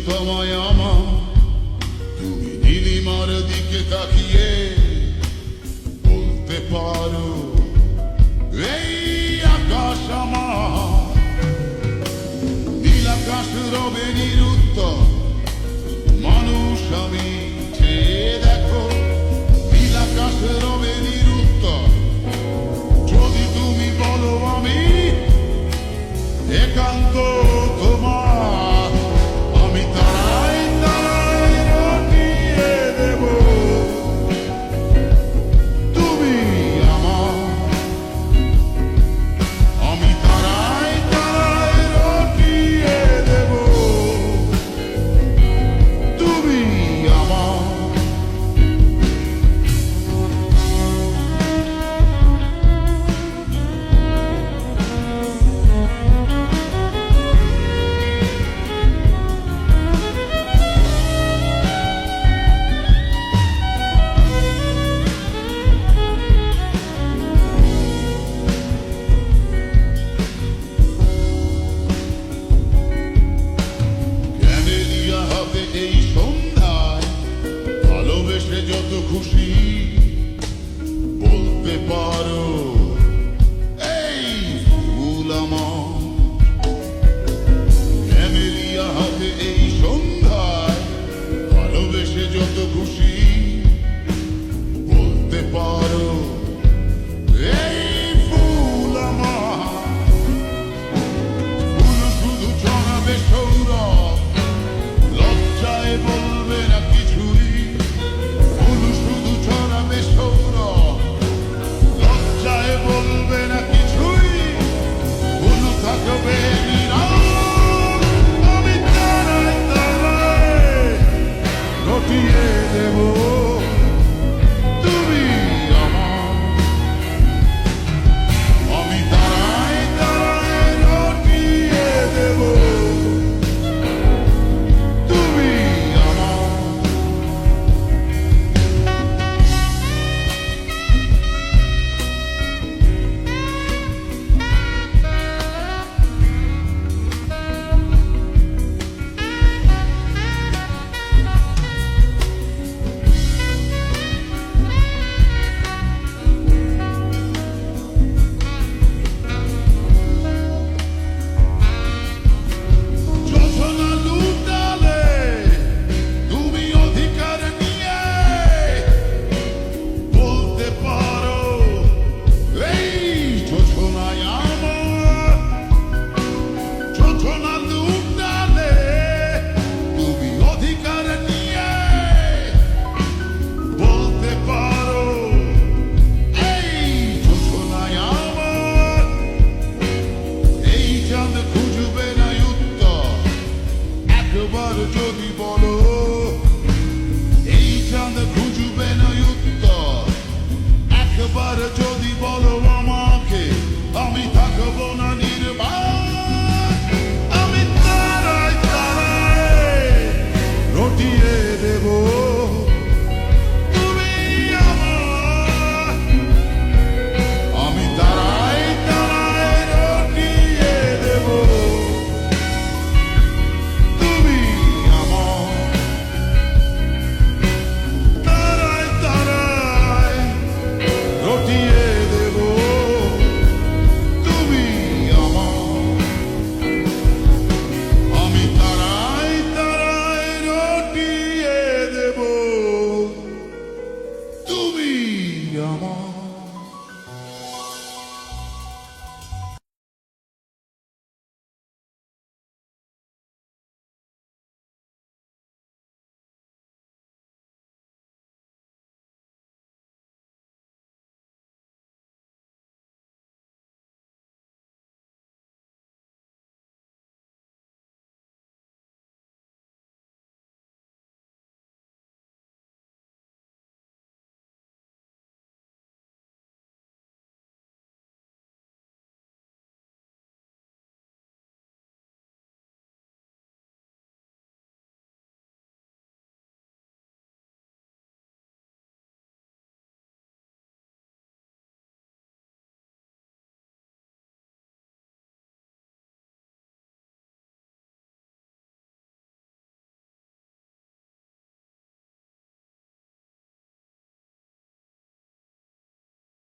তোমায় আমার, তুমি নীলিমার দিকে তাকিয়ে বলতে পারো এই আকাশ আমার। নীল আকাশ রবে নিরুত্তর, মানুষ আমি চেয়ে দেখো। নীল আকাশ রবে নিরুত্তর, যদি তুমি বলো আমি একান্ত তোমার, আমি তারাই তারাই রটিয়ে দেব। তুমি আমার, আমি তারাই তারাই রটিয়ে দেব। তুমি আমার। এই সন্ধ্যায় ভালোবেসে যত খুশি বলতে পারো এই ফুল আমার। ক্যামেলিয়া হাতে এই সন্ধ্যায় ভালোবেসে যত খুশি বলতে পারো এই ফুল আমার। ফুল শুধু ছড়াবে